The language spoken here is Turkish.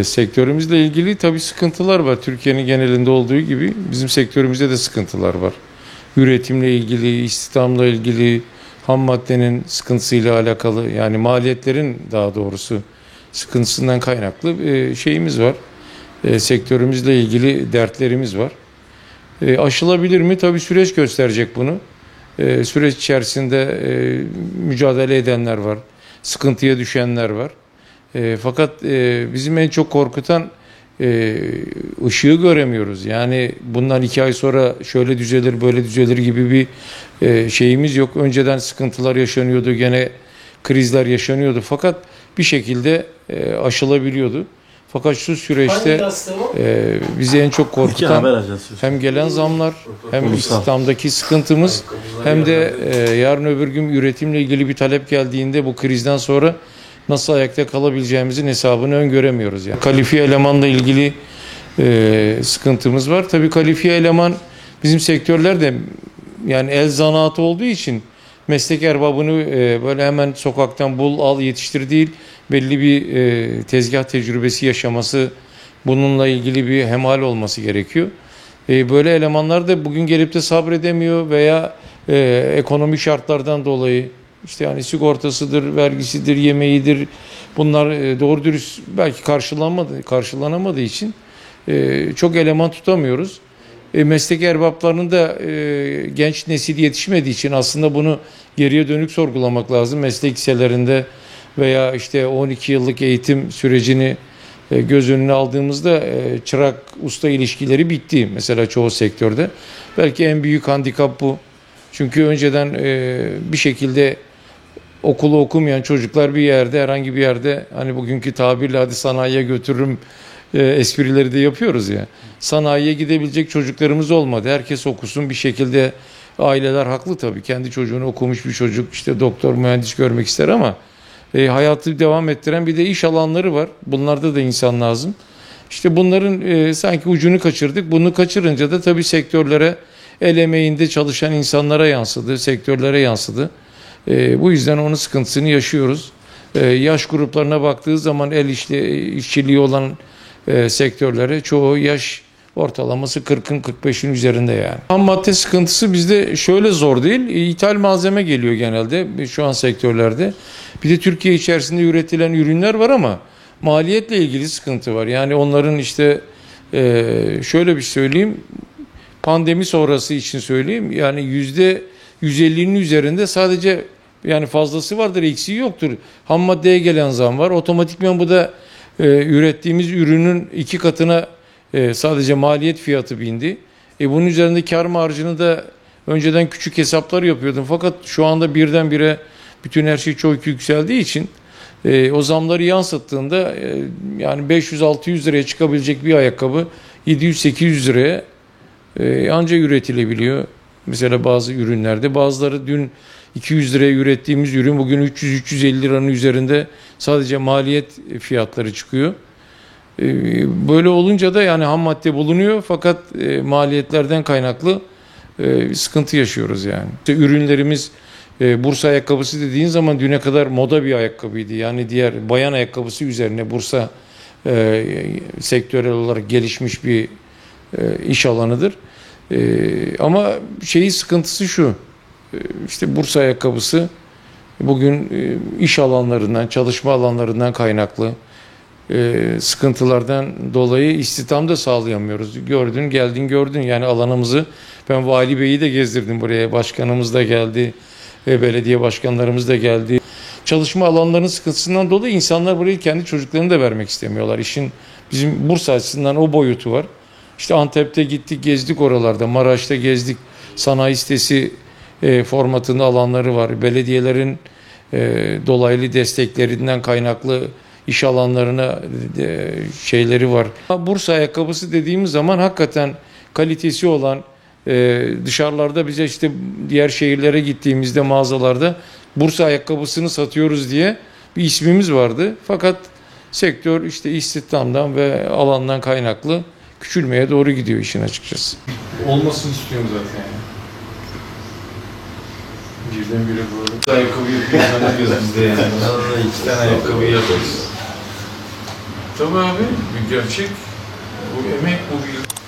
Sektörümüzle ilgili tabii sıkıntılar var. Türkiye'nin genelinde olduğu gibi bizim sektörümüzde de sıkıntılar var. Üretimle ilgili, istihdamla ilgili, ham maddenin sıkıntısıyla alakalı, yani maliyetlerin daha doğrusu sıkıntısından kaynaklı şeyimiz var. Sektörümüzle ilgili dertlerimiz var. Aşılabilir mi? Tabii süreç gösterecek bunu. Süreç içerisinde mücadele edenler var, sıkıntıya düşenler var. Fakat bizim en çok korkutan ışığı göremiyoruz. Yani bundan 2 ay sonra şöyle düzelir, böyle düzelir gibi bir şeyimiz yok. Önceden sıkıntılar yaşanıyordu, gene krizler yaşanıyordu. Fakat bir şekilde aşılabiliyordu. Fakat şu süreçte bizi en çok korkutan hem gelen zamlar, hem istihdamdaki sıkıntımız, hem de yarın öbür gün üretimle ilgili bir talep geldiğinde bu krizden sonra nasıl ayakta kalabileceğimizin hesabını öngöremiyoruz. Yani kalifiye elemanla ilgili sıkıntımız var. Tabii kalifiye eleman bizim sektörlerde yani el zanaatı olduğu için meslek erbabını böyle hemen sokaktan bul al yetiştir değil, belli bir tezgah tecrübesi yaşaması, bununla ilgili bir hemhal olması gerekiyor. Böyle elemanlar da bugün gelip de sabredemiyor veya ekonomik şartlardan dolayı işte yani sigortasıdır, vergisidir, yemeğidir, bunlar doğru dürüst belki karşılanamadığı için çok eleman tutamıyoruz. Meslek erbaplarının da genç nesil yetişmediği için aslında bunu geriye dönük sorgulamak lazım. Meslek liselerinde veya işte 12 yıllık eğitim sürecini göz önüne aldığımızda çırak usta ilişkileri bitti mesela çoğu sektörde. Belki en büyük handikap bu. Çünkü önceden bir şekilde okulu okumayan çocuklar bir yerde, herhangi bir yerde, hani bugünkü tabirle hadi sanayiye götürürüm esprileri de yapıyoruz ya. Sanayiye gidebilecek çocuklarımız olmadı. Herkes okusun bir şekilde. Aileler haklı tabii. Kendi çocuğunu okumuş bir çocuk işte doktor, mühendis görmek ister ama hayatı devam ettiren bir de iş alanları var. Bunlarda da insan lazım. İşte bunların sanki ucunu kaçırdık. Bunu kaçırınca da tabii sektörlere, el emeğinde çalışan insanlara yansıdı, sektörlere yansıdı. Bu yüzden onun sıkıntısını yaşıyoruz. Yaş gruplarına baktığı zaman işçiliği olan sektörlere çoğu yaş ortalaması 40'ın 45'in üzerinde yani. Ham madde sıkıntısı bizde şöyle zor değil. İthal malzeme geliyor genelde şu an sektörlerde. Bir de Türkiye içerisinde üretilen ürünler var ama maliyetle ilgili sıkıntı var. Yani onların işte şöyle bir söyleyeyim. Pandemi sonrası için söyleyeyim. Yani %150'nin üzerinde sadece yani fazlası vardır, eksiği yoktur. Ham maddeye gelen zam var. Otomatikman bu da ürettiğimiz ürünün 2 katına sadece maliyet fiyatı bindi. Bunun üzerinde kar marjını da önceden küçük hesaplar yapıyordum. Fakat şu anda birdenbire bütün her şey çok yükseldiği için o zamları yansıttığında yani 500-600 liraya çıkabilecek bir ayakkabı 700-800 liraya ancak üretilebiliyor. Mesela bazı ürünlerde, bazıları dün 200 liraya ürettiğimiz ürün bugün 300-350 liranın üzerinde sadece maliyet fiyatları çıkıyor. Böyle olunca da yani ham madde bulunuyor fakat maliyetlerden kaynaklı sıkıntı yaşıyoruz yani. İşte ürünlerimiz Bursa ayakkabısı dediğin zaman düne kadar moda bir ayakkabıydı. Yani diğer bayan ayakkabısı üzerine Bursa sektörel olarak gelişmiş bir iş alanıdır. Ama sıkıntısı şu, işte Bursa ayakkabısı bugün iş alanlarından, çalışma alanlarından kaynaklı sıkıntılardan dolayı istihdam da sağlayamıyoruz. Geldin gördün yani alanımızı. Ben Vali Bey'i de gezdirdim buraya, başkanımız da geldi, belediye başkanlarımız da geldi. Çalışma alanlarının sıkıntısından dolayı insanlar buraya kendi çocuklarını da vermek istemiyorlar. İşin bizim Bursa açısından o boyutu var. İşte Antep'te gittik, gezdik oralarda, Maraş'ta gezdik. Sanayi sitesi formatında alanları var. Belediyelerin dolaylı desteklerinden kaynaklı iş alanlarına şeyleri var. Bursa ayakkabısı dediğimiz zaman hakikaten kalitesi olan, dışarılarda bize işte diğer şehirlere gittiğimizde mağazalarda Bursa ayakkabısını satıyoruz diye bir ismimiz vardı. Fakat sektör işte istihdamdan ve alandan kaynaklı küçülmeye doğru gidiyor işin açıkçası. Olmasını istiyorum zaten yani. Birdenbire böyle ayakkabı yapıyoruz bizde yani. 2 tane ayakkabı yapıyoruz. Tabii abi, bir gerçek. Bu emek, bu bir